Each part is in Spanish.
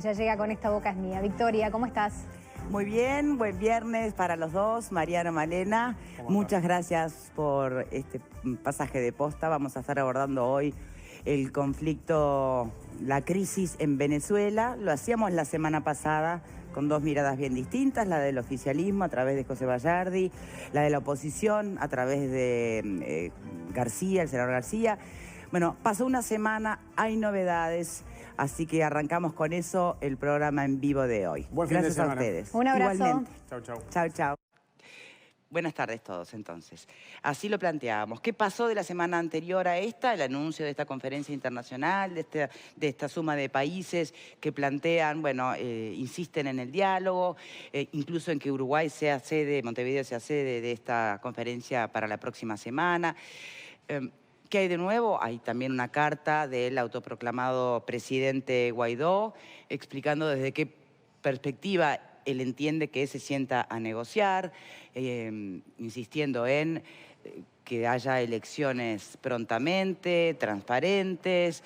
Ya llega con Esta boca es mía. Victoria, ¿cómo estás? Muy bien, buen viernes para los dos, Mariano, Malena. Muchas gracias por este pasaje de posta. Vamos a estar abordando hoy el conflicto, la crisis en Venezuela. Lo hacíamos la semana pasada con dos miradas bien distintas, la del oficialismo a través de José Bayardi, la de la oposición a través de García, el senador García. Bueno, pasó una semana, hay novedades, así que arrancamos con eso el programa en vivo de hoy. Buen fin Gracias de semana. a ustedes. Un abrazo. Igualmente. Chau, chau. Chau, chau. Buenas tardes todos, entonces. Así lo planteábamos. ¿Qué pasó de la semana anterior a esta? El anuncio de esta conferencia internacional, de esta suma de países que plantean, bueno, insisten en el diálogo, incluso en que Uruguay sea sede, Montevideo sea sede de esta conferencia para la próxima semana. ¿Qué hay de nuevo? Hay también una carta del autoproclamado presidente Guaidó explicando desde qué perspectiva él entiende que se sienta a negociar, insistiendo en que haya elecciones prontamente, transparentes,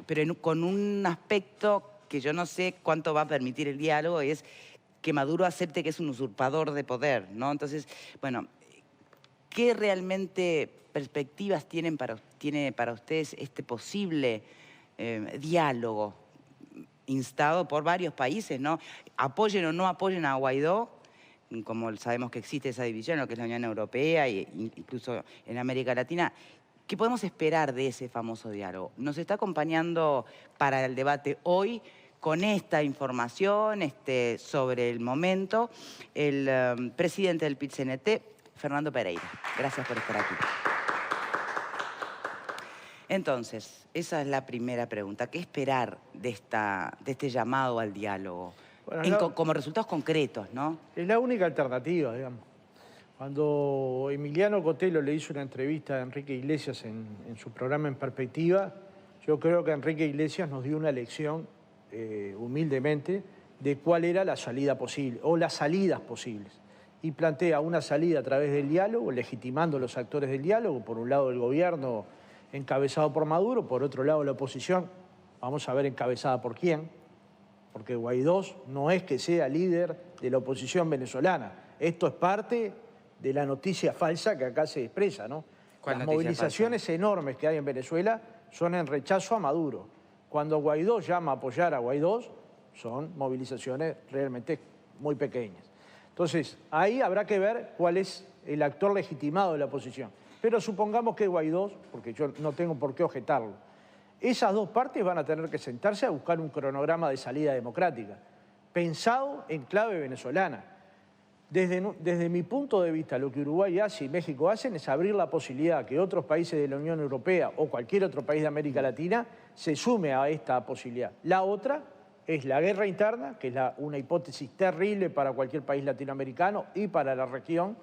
pero con un aspecto que yo no sé cuánto va a permitir el diálogo, es que Maduro acepte que es un usurpador de poder, ¿no? Entonces, bueno, ¿qué realmente perspectivas tiene para ustedes este posible diálogo instado por varios países, ¿no? Apoyen o no apoyen a Guaidó, como sabemos que existe esa división, lo que es la Unión Europea e incluso en América Latina. ¿Qué podemos esperar de ese famoso diálogo? Nos está acompañando para el debate hoy con esta información sobre el momento el presidente del PIT-CNT, Fernando Pereira. Gracias por estar aquí. Entonces, esa es la primera pregunta. ¿Qué esperar de este llamado al diálogo? Bueno, como resultados concretos, ¿no? Es la única alternativa, digamos. Cuando Emiliano Cotelo le hizo una entrevista a Enrique Iglesias en su programa En Perspectiva, yo creo que Enrique Iglesias nos dio una lección, humildemente, de cuál era la salida posible, o las salidas posibles. Y plantea una salida a través del diálogo, legitimando a los actores del diálogo, por un lado el gobierno encabezado por Maduro, por otro lado la oposición, vamos a ver encabezada por quién, porque Guaidó no es que sea líder de la oposición venezolana, esto es parte de la noticia falsa que acá se expresa, ¿no? Las movilizaciones falsa? Enormes que hay en Venezuela son en rechazo a Maduro. Cuando Guaidó llama a apoyar a Guaidó, son movilizaciones realmente muy pequeñas. Entonces, ahí habrá que ver cuál es el actor legitimado de la oposición. Pero supongamos que Guaidó, porque yo no tengo por qué objetarlo, esas dos partes van a tener que sentarse a buscar un cronograma de salida democrática, pensado en clave venezolana. Desde mi punto de vista, lo que Uruguay hace y México hacen es abrir la posibilidad que otros países de la Unión Europea o cualquier otro país de América Latina se sume a esta posibilidad. La otra es la guerra interna, que es una hipótesis terrible para cualquier país latinoamericano y para la región,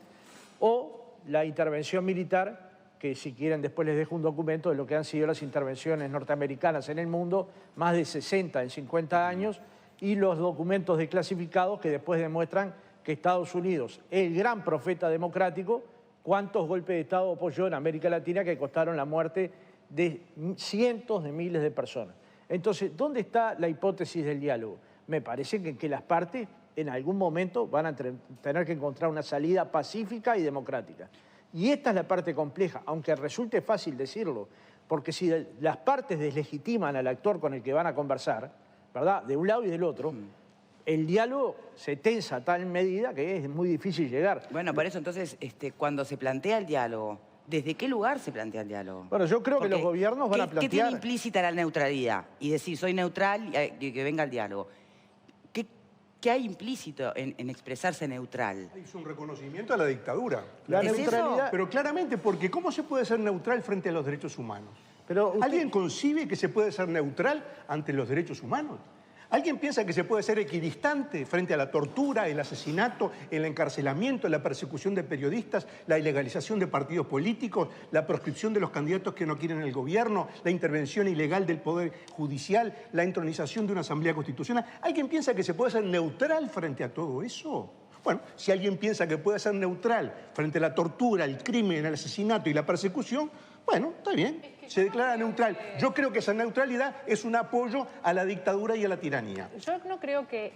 o la intervención militar, que si quieren después les dejo un documento de lo que han sido las intervenciones norteamericanas en el mundo, más de 60 en 50 años, y los documentos desclasificados que después demuestran que Estados Unidos, el gran profeta democrático, cuántos golpes de Estado apoyó en América Latina que costaron la muerte de cientos de miles de personas. Entonces, ¿dónde está la hipótesis del diálogo? Me parece que las partes en algún momento van a tener que encontrar una salida pacífica y democrática. Y esta es la parte compleja, aunque resulte fácil decirlo, porque si las partes deslegitiman al actor con el que van a conversar, ¿verdad?, de un lado y del otro, el diálogo se tensa a tal medida que es muy difícil llegar. Bueno, por eso entonces, cuando se plantea el diálogo, ¿desde qué lugar se plantea el diálogo? Bueno, yo creo que los gobiernos van a plantear... ¿Qué tiene implícita la neutralidad? Y decir, soy neutral y que venga el diálogo. ¿Qué hay implícito en expresarse neutral? Es un reconocimiento a la dictadura. La neutralidad... Pero claramente, porque ¿cómo se puede ser neutral frente a los derechos humanos? Pero ¿Alguien concibe que se puede ser neutral ante los derechos humanos? ¿Alguien piensa que se puede ser equidistante frente a la tortura, el asesinato, el encarcelamiento, la persecución de periodistas, la ilegalización de partidos políticos, la proscripción de los candidatos que no quieren el gobierno, la intervención ilegal del Poder Judicial, la entronización de una Asamblea Constitucional? ¿Alguien piensa que se puede ser neutral frente a todo eso? Bueno, si alguien piensa que puede ser neutral frente a la tortura, el crimen, el asesinato y la persecución, Bueno, está bien, se declara neutral. Yo creo que esa neutralidad es un apoyo a la dictadura y a la tiranía. Yo no creo que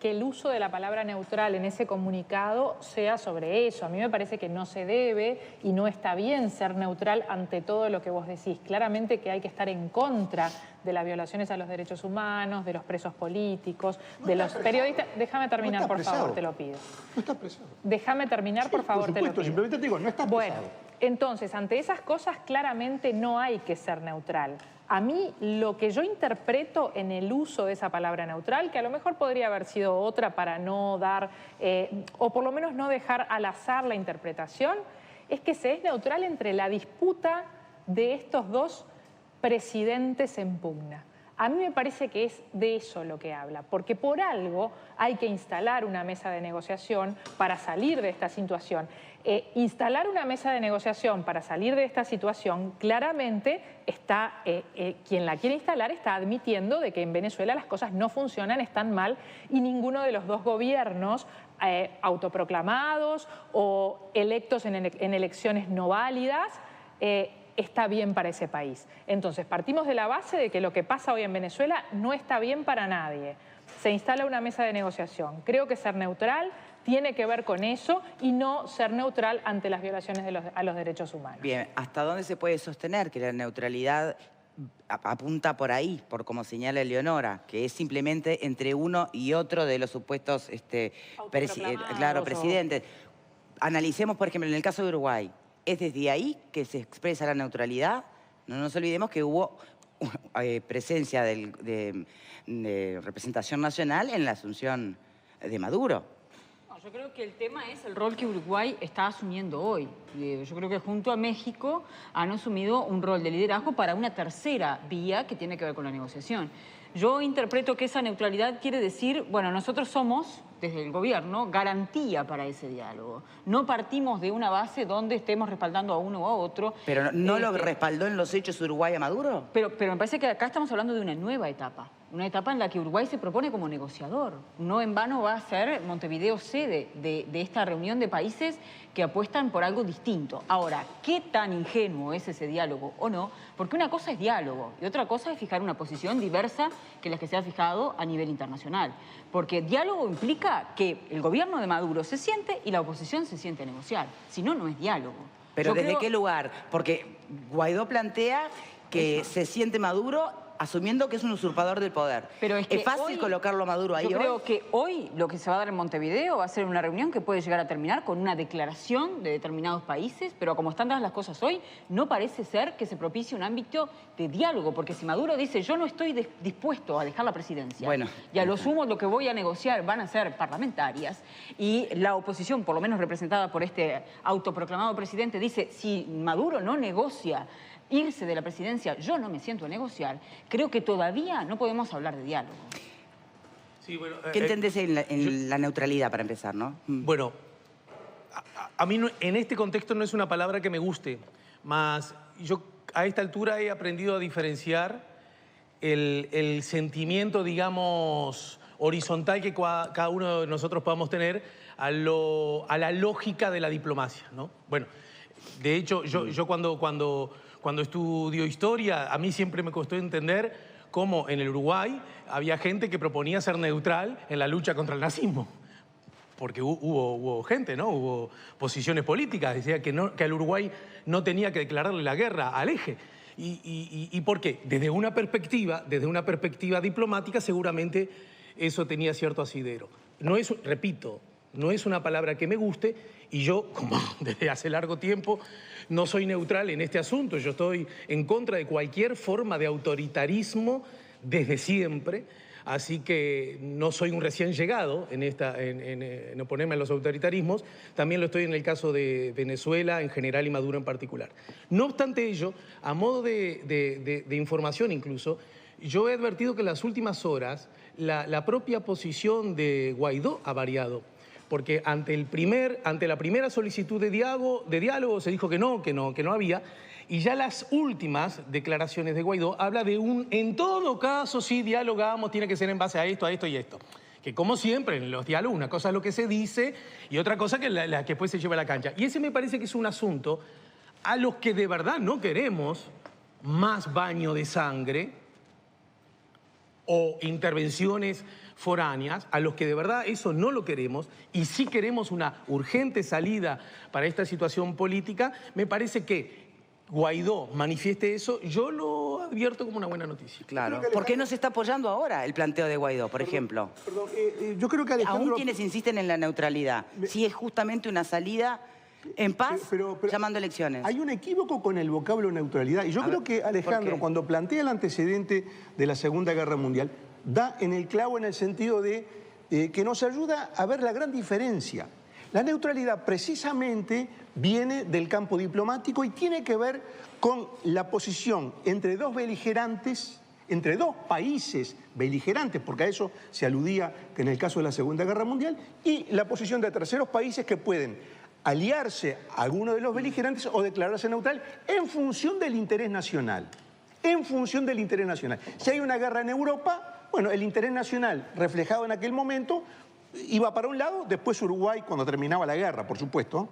el uso de la palabra neutral en ese comunicado sea sobre eso. A mí me parece que no se debe y no está bien ser neutral ante todo lo que vos decís. Claramente que hay que estar en contra de las violaciones a los derechos humanos, de los presos políticos, de los periodistas. Déjame terminar, por favor, te lo pido. No está apresado. Déjame terminar, por favor, te lo pido. Simplemente te digo, no está apresado. Bueno, entonces, ante esas cosas claramente no hay que ser neutral. A mí lo que yo interpreto en el uso de esa palabra neutral, que a lo mejor podría haber sido otra para no dar, o por lo menos no dejar al azar la interpretación, es que se es neutral entre la disputa de estos dos presidentes en pugna. A mí me parece que es de eso lo que habla, porque por algo hay que instalar una mesa de negociación para salir de esta situación. Instalar una mesa de negociación para salir de esta situación, claramente está, quien la quiere instalar está admitiendo de que en Venezuela las cosas no funcionan, están mal, y ninguno de los dos gobiernos autoproclamados o electos en elecciones no válidas está bien para ese país. Entonces, partimos de la base de que lo que pasa hoy en Venezuela no está bien para nadie. Se instala una mesa de negociación. Creo que ser neutral tiene que ver con eso y no ser neutral ante las violaciones a los derechos humanos. Bien, ¿hasta dónde se puede sostener que la neutralidad apunta por ahí, por como señala Eleonora, que es simplemente entre uno y otro de los supuestos presidentes? Analicemos, por ejemplo, en el caso de Uruguay, ¿es desde ahí que se expresa la neutralidad? No nos olvidemos que hubo presencia de representación nacional en la asunción de Maduro. Yo creo que el tema es el rol que Uruguay está asumiendo hoy. Yo creo que junto a México han asumido un rol de liderazgo para una tercera vía que tiene que ver con la negociación. Yo interpreto que esa neutralidad quiere decir, bueno, nosotros somos, desde el gobierno, garantía para ese diálogo. No partimos de una base donde estemos respaldando a uno o a otro. ¿Pero no lo respaldó en los hechos Uruguay a Maduro? Pero me parece que acá estamos hablando de una nueva etapa. Una etapa en la que Uruguay se propone como negociador. No en vano va a ser Montevideo sede de esta reunión de países que apuestan por algo distinto. Ahora, ¿qué tan ingenuo es ese diálogo o no? Porque una cosa es diálogo y otra cosa es fijar una posición diversa que las que se ha fijado a nivel internacional. Porque diálogo implica que el gobierno de Maduro se siente y la oposición se siente a negociar. Si no, no es diálogo. ¿Pero desde qué lugar? Porque Guaidó plantea que se siente Maduro asumiendo que es un usurpador del poder. Pero es fácil hoy, colocarlo a Maduro ahí hoy. Yo creo que hoy lo que se va a dar en Montevideo va a ser una reunión que puede llegar a terminar con una declaración de determinados países, pero como están dadas las cosas hoy, no parece ser que se propicie un ámbito de diálogo, porque si Maduro dice yo no estoy dispuesto a dejar la presidencia, bueno, y a lo sumo lo que voy a negociar van a ser parlamentarias, y la oposición, por lo menos representada por este autoproclamado presidente, dice si Maduro no negocia irse de la presidencia, yo no me siento a negociar, creo que todavía no podemos hablar de diálogo. Sí, bueno, ¿Qué entendés en la neutralidad, para empezar, no? Bueno, a mí en este contexto no es una palabra que me guste, mas yo a esta altura he aprendido a diferenciar el sentimiento, digamos, horizontal que cada uno de nosotros podamos tener a la lógica de la diplomacia, ¿no? Bueno, de hecho, yo cuando estudio historia, a mí siempre me costó entender cómo en el Uruguay había gente que proponía ser neutral en la lucha contra el nazismo. Porque hubo gente, ¿no? Hubo posiciones políticas, decía que el Uruguay no tenía que declararle la guerra al eje. ¿Y por qué? Desde una perspectiva diplomática, seguramente eso tenía cierto asidero. Repito, no es una palabra que me guste y yo, como desde hace largo tiempo, no soy neutral en este asunto. Yo estoy en contra de cualquier forma de autoritarismo desde siempre, así que no soy un recién llegado en oponerme a los autoritarismos. También lo estoy en el caso de Venezuela en general y Maduro en particular. No obstante ello, a modo de información incluso, yo he advertido que en las últimas horas la propia posición de Guaidó ha variado. Porque ante la primera solicitud de diálogo se dijo que no había, y ya las últimas declaraciones de Guaidó habla de en todo caso, sí dialogamos, tiene que ser en base a esto y esto. Que como siempre en los diálogos, una cosa es lo que se dice y otra cosa que la que después se lleva a la cancha. Y ese me parece que es un asunto a los que de verdad no queremos más baño de sangre o intervenciones foráneas, a los que de verdad eso no lo queremos y sí queremos una urgente salida para esta situación política, me parece que Guaidó manifieste eso, yo lo advierto como una buena noticia. Claro. ¿Por qué no se está apoyando ahora el planteo de Guaidó, por ejemplo? Perdón, yo creo que Alejandro... Aún quienes insisten en la neutralidad, si es justamente una salida en paz, pero llamando elecciones. Hay un equívoco con el vocablo neutralidad. Y yo creo que Alejandro, cuando plantea el antecedente de la Segunda Guerra Mundial, da en el clavo en el sentido de que nos ayuda a ver la gran diferencia. La neutralidad precisamente viene del campo diplomático y tiene que ver con la posición entre dos beligerantes, entre dos países beligerantes, porque a eso se aludía que en el caso de la Segunda Guerra Mundial, y la posición de terceros países que pueden aliarse a alguno de los beligerantes o declararse neutral en función del interés nacional. En función del interés nacional. Si hay una guerra en Europa, bueno, el interés nacional reflejado en aquel momento iba para un lado, después Uruguay, cuando terminaba la guerra, por supuesto,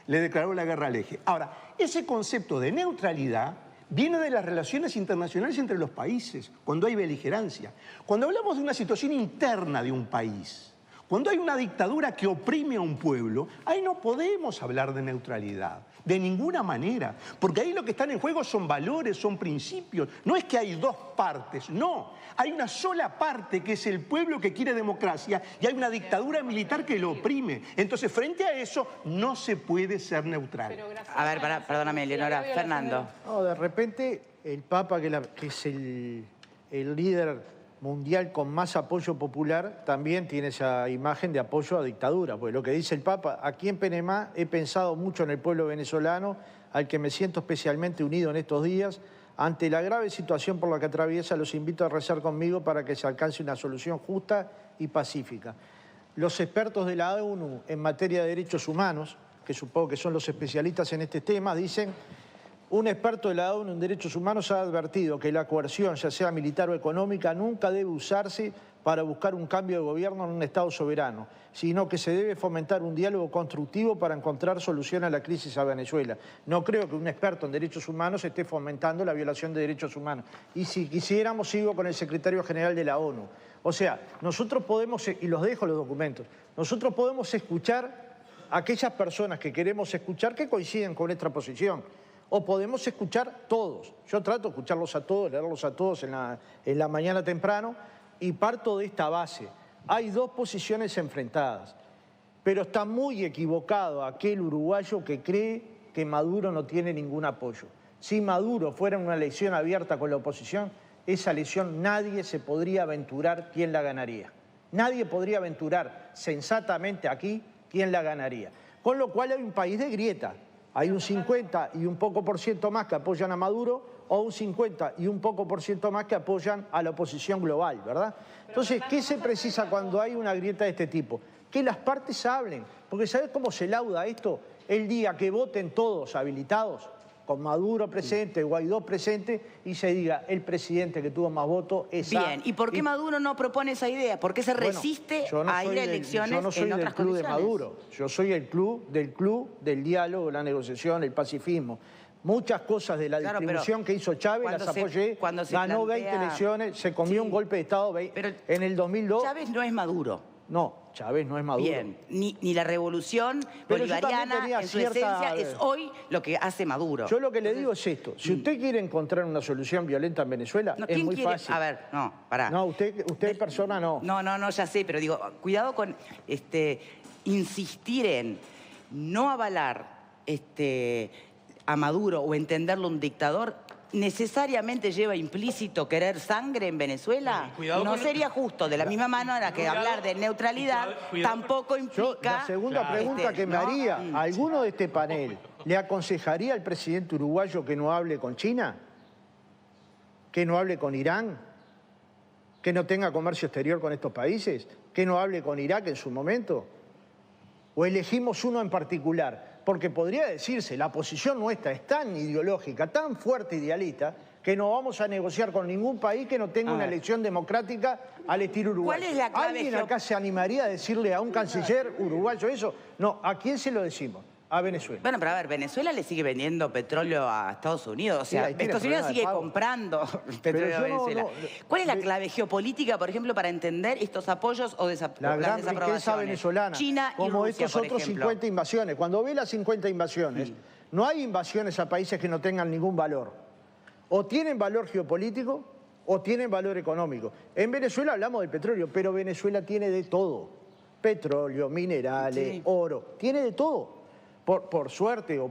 le declaró la guerra al eje. Ahora, ese concepto de neutralidad viene de las relaciones internacionales entre los países, cuando hay beligerancia. Cuando hablamos de una situación interna de un país, cuando hay una dictadura que oprime a un pueblo, ahí no podemos hablar de neutralidad, de ninguna manera, porque ahí lo que están en juego son valores, son principios. No es que hay dos partes, no. Hay una sola parte que es el pueblo que quiere democracia y hay una dictadura militar que lo oprime. Entonces, frente a eso, no se puede ser neutral. A ver, perdóname, Leonora. Fernando. No, de repente el Papa, que es el líder mundial con más apoyo popular, también tiene esa imagen de apoyo a dictadura. Pues lo que dice el Papa, aquí en Penemá he pensado mucho en el pueblo venezolano, al que me siento especialmente unido en estos días. Ante la grave situación por la que atraviesa, los invito a rezar conmigo para que se alcance una solución justa y pacífica. Los expertos de la ONU en materia de derechos humanos, que supongo que son los especialistas en este tema, dicen: un experto de la ONU en derechos humanos ha advertido que la coerción, ya sea militar o económica, nunca debe usarse para buscar un cambio de gobierno en un Estado soberano, sino que se debe fomentar un diálogo constructivo para encontrar solución a la crisis a Venezuela. No creo que un experto en derechos humanos esté fomentando la violación de derechos humanos. Y si quisiéramos, sigo con el secretario general de la ONU. O sea, nosotros podemos, y los dejo los documentos, nosotros podemos escuchar a aquellas personas que queremos escuchar que coinciden con nuestra posición. O podemos escuchar todos. Yo trato de escucharlos a todos, leerlos a todos en la mañana temprano, y parto de esta base. Hay dos posiciones enfrentadas, pero está muy equivocado aquel uruguayo que cree que Maduro no tiene ningún apoyo. Si Maduro fuera una elección abierta con la oposición, esa elección nadie se podría aventurar quién la ganaría. Nadie podría aventurar sensatamente aquí quién la ganaría. Con lo cual hay un país de grieta. Hay un 50 y un poco por ciento más que apoyan a Maduro, o un 50 y un poco por ciento más que apoyan a la oposición global, ¿verdad? Entonces, ¿qué se precisa cuando hay una grieta de este tipo? Que las partes hablen, porque ¿sabes cómo se lauda esto? El día que voten todos habilitados, con Maduro presente, Guaidó presente, y se diga, el presidente que tuvo más votos es A. Bien, ¿y por qué Maduro no propone esa idea? ¿Por qué se resiste a ir a elecciones en otras condiciones? Yo no soy del club de Maduro, yo soy el club del diálogo, la negociación, el pacifismo. Muchas cosas de la distribución que hizo Chávez las apoyé, ganó 20 elecciones, se comió un golpe de Estado en el 2002. Chávez no es Maduro. No, Chávez no es Maduro. Bien, ni la revolución bolivariana en su esencia es hoy lo que hace Maduro. Yo lo que le digo es esto, si usted quiere encontrar una solución violenta en Venezuela, es muy fácil. A ver, no, pará. No, usted persona no. No, ya sé, pero digo, cuidado con insistir en no avalar a Maduro o entenderlo un dictador, necesariamente lleva implícito querer sangre en Venezuela. No sería justo, de la misma manera que hablar de neutralidad tampoco implica... La segunda pregunta que me haría, ¿a alguno de este panel le aconsejaría al presidente uruguayo que no hable con China? ¿Que no hable con Irán? ¿Que no tenga comercio exterior con estos países? ¿Que no hable con Irak en su momento? ¿O elegimos uno en particular? Porque podría decirse, la posición nuestra es tan ideológica, tan fuerte idealista, que no vamos a negociar con ningún país que no tenga una elección democrática al estilo uruguayo. ¿Cuál es la clave? ¿Alguien acá se animaría a decirle a un canciller uruguayo eso? No, ¿a quién se lo decimos? a Venezuela. Bueno, pero a ver, Venezuela le sigue vendiendo petróleo a Estados Unidos. O sea, ahí tiene Estados Unidos problema de sigue pago. comprando Pero petróleo a yo Venezuela. ¿Cuál es la clave geopolítica, por ejemplo, para entender estos apoyos o La las gran riqueza desaprobaciones? venezolana, China y como Rusia, estos por otros ejemplo. 50 invasiones. Cuando ve las 50 invasiones, no hay invasiones a países que no tengan ningún valor. O tienen valor geopolítico o tienen valor económico. En Venezuela hablamos del petróleo, pero Venezuela tiene de todo. Petróleo, minerales, oro, tiene de todo. Por suerte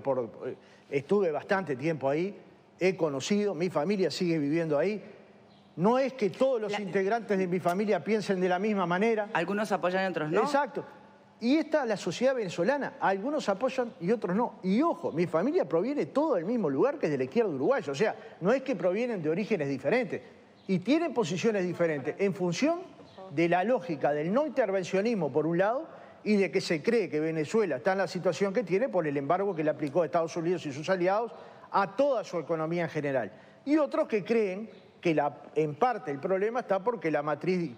estuve bastante tiempo ahí, he conocido, mi familia sigue viviendo ahí. No es que todos los integrantes de mi familia piensen de la misma manera. Algunos apoyan y otros no. Exacto. Y esta es la sociedad venezolana. Algunos apoyan y otros no. Y ojo, mi familia proviene todo del mismo lugar, que es de la izquierda uruguaya. O sea, no es que provienen de orígenes diferentes. Y tienen posiciones diferentes en función de la lógica del no intervencionismo, por un lado, y de que se cree que Venezuela está en la situación que tiene por el embargo que le aplicó Estados Unidos y sus aliados a toda su economía en general. Y otros que creen que en parte el problema está porque la matriz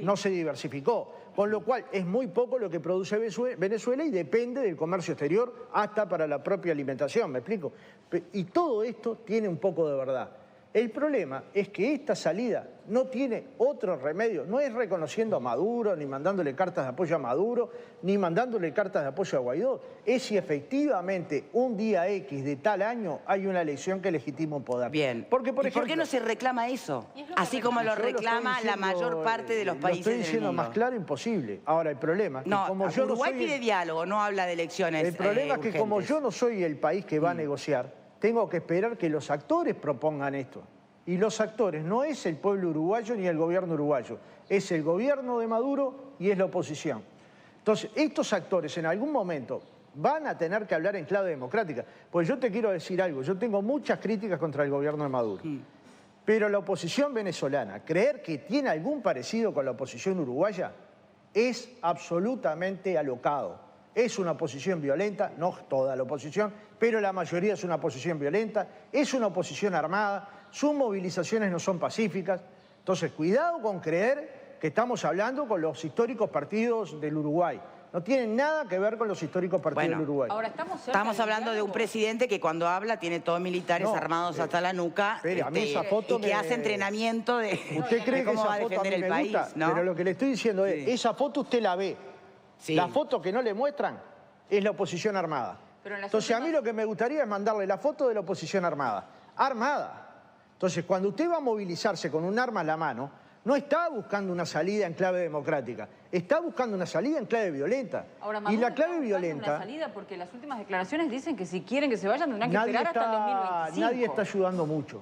no se diversificó. Con lo cual es muy poco lo que produce Venezuela y depende del comercio exterior hasta para la propia alimentación, ¿me explico? Y todo esto tiene un poco de verdad. El problema es que esta salida no tiene otro remedio, no es reconociendo a Maduro, ni mandándole cartas de apoyo a Maduro, ni mandándole cartas de apoyo a Guaidó. Es si efectivamente un día X de tal año hay una elección que legitima un poder. Bien. Porque, por ¿Y ejemplo, por qué no se reclama eso? Así como lo yo estoy reclama la diciendo, mayor parte de los países Lo estoy del diciendo mundo. más claro, imposible. Ahora, el problema es que No, como yo no Uruguay soy pide diálogo, no habla de elecciones el problema es que como urgentes. yo no soy el país que va a negociar, tengo que esperar que los actores propongan esto. Y los actores no es el pueblo uruguayo ni el gobierno uruguayo, es el gobierno de Maduro y es la oposición. Entonces, estos actores en algún momento van a tener que hablar en clave democrática. Pues yo te quiero decir algo, yo tengo muchas críticas contra el gobierno de Maduro. Pero la oposición venezolana, creer que tiene algún parecido con la oposición uruguaya, es absolutamente alocado. Es una oposición violenta, no toda la oposición, pero la mayoría es una oposición violenta, es una oposición armada, sus movilizaciones no son pacíficas. Entonces, cuidado con creer que estamos hablando con los históricos partidos del Uruguay. No tienen nada que ver con los históricos partidos del Uruguay. Ahora, estamos hablando de un presidente que cuando habla tiene todos militares armados hasta la nuca Espere, a mí esa foto y que hace entrenamiento de, Usted cree de que cómo esa va a foto a defender mí el me país, gusta, ¿no? pero lo que le estoy diciendo es, esa foto usted la ve. Sí. La foto que no le muestran es la oposición armada. Entonces a mí lo que me gustaría es mandarle la foto de la oposición armada. Armada. Entonces cuando usted va a movilizarse con un arma en la mano, no está buscando una salida en clave democrática, está buscando una salida en clave violenta. Ahora, y la Maduro clave está buscando violenta... una salida porque las últimas declaraciones dicen que si quieren que se vayan tendrán que esperar hasta el 2025. Nadie está ayudando mucho.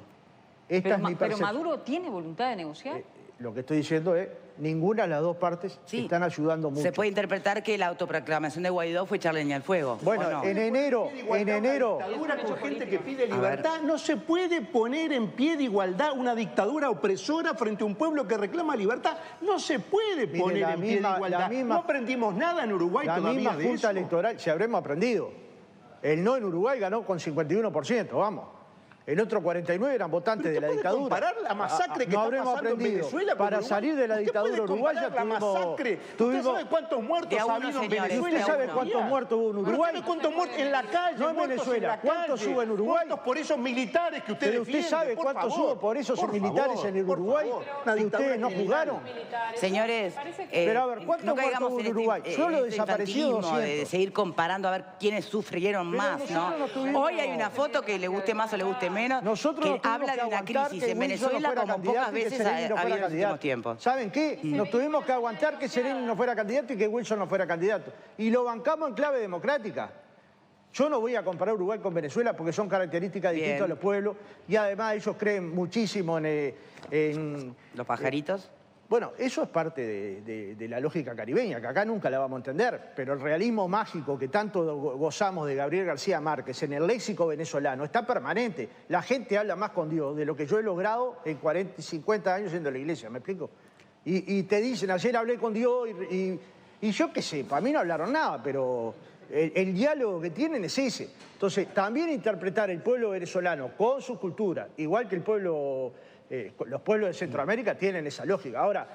Esta es mi Pero percepción. Maduro tiene voluntad de negociar. Lo que estoy diciendo es, ninguna de las dos partes están ayudando mucho. Se puede interpretar que la autoproclamación de Guaidó fue echarle leña al fuego. Bueno, ¿o no? en enero... Una dictadura con gente que pide libertad. No se puede poner en pie de igualdad una dictadura opresora frente a un pueblo que reclama libertad. No se puede Mire, poner la en pie de misma- igualdad. la misma- No aprendimos nada en Uruguay La todavía misma de Junta eso. Electoral, si habremos aprendido. El no en Uruguay ganó con 51%, vamos. El otro 49 eran votantes de la dictadura. comparar la masacre que no está habremos pasando en aprendido. Venezuela con Para Uruguay? salir de la ¿Usted dictadura puede uruguaya comparar la masacre? ¿Usted sabe cuántos muertos De a ha uno, habido en señores, Venezuela? ¿Usted sabe cuántos muertos hubo en ¿Pero Uruguay? sabe cuántos muertos en la calle? No en muertos Venezuela. la ¿Cuántos calle? hubo en Uruguay? Muertos por esos militares que usted Pero usted defiende, sabe por cuántos favor. hubo por esos Por militares favor, en el por Uruguay favor. Una que dictadura ustedes no criminal. jugaron. Señores, Pero a ver, ¿cuántos no muertos caigamos hubo en en Uruguay? Solo este desaparecidos infantilismo 200. de seguir comparando a ver quiénes sufrieron Pero más, nosotros ¿no? no tuvimos- Hoy hay una foto que le guste más o le guste menos, Nosotros que no tuvimos habla que de una aguantar crisis que en Wilson no Venezuela fuera como candidato pocas y que veces Sereni no ha fuera habido en los últimos candidato. tiempos. ¿Saben qué? Nos tuvimos que aguantar que Sereni no fuera candidato y que Wilson no fuera candidato. Y lo bancamos en clave democrática. Yo no voy a comparar Uruguay con Venezuela porque son características distintas de los pueblos y además ellos creen muchísimo en ¿Los pajaritos? Bueno, eso es parte de la lógica caribeña, que acá nunca la vamos a entender, pero el realismo mágico que tanto gozamos de Gabriel García Márquez en el léxico venezolano está permanente. La gente habla más con Dios de lo que yo he logrado en 40 y 50 años yendo a la iglesia, ¿me explico? Y te dicen, ayer hablé con Dios y yo qué sé, para mí no hablaron nada, pero el diálogo que tienen es ese. Entonces, también interpretar el pueblo venezolano con su cultura, igual que el pueblo... los pueblos de Centroamérica tienen esa lógica. Ahora,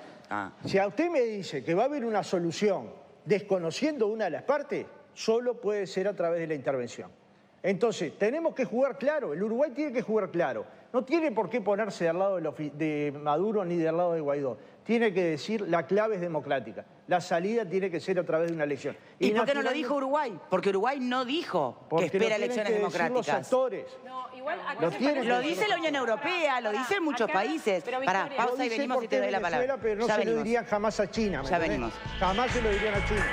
si a usted me dice que va a haber una solución desconociendo una de las partes, solo puede ser a través de la intervención. Entonces, tenemos que jugar claro, el Uruguay tiene que jugar claro. No tiene por qué ponerse al lado de Maduro ni del lado de Guaidó. Tiene que decir, la clave es democrática. La salida tiene que ser a través de una elección. ¿Y por qué no lo dijo Uruguay? Porque Uruguay no dijo que espera elecciones democráticas. Los actores. No, igual acá Lo dice la Unión Europea, lo dicen muchos países. Pará, pausa y venimos y te doy la palabra. Pero no se lo dirían jamás a China. Ya venimos. Jamás se lo dirían a China.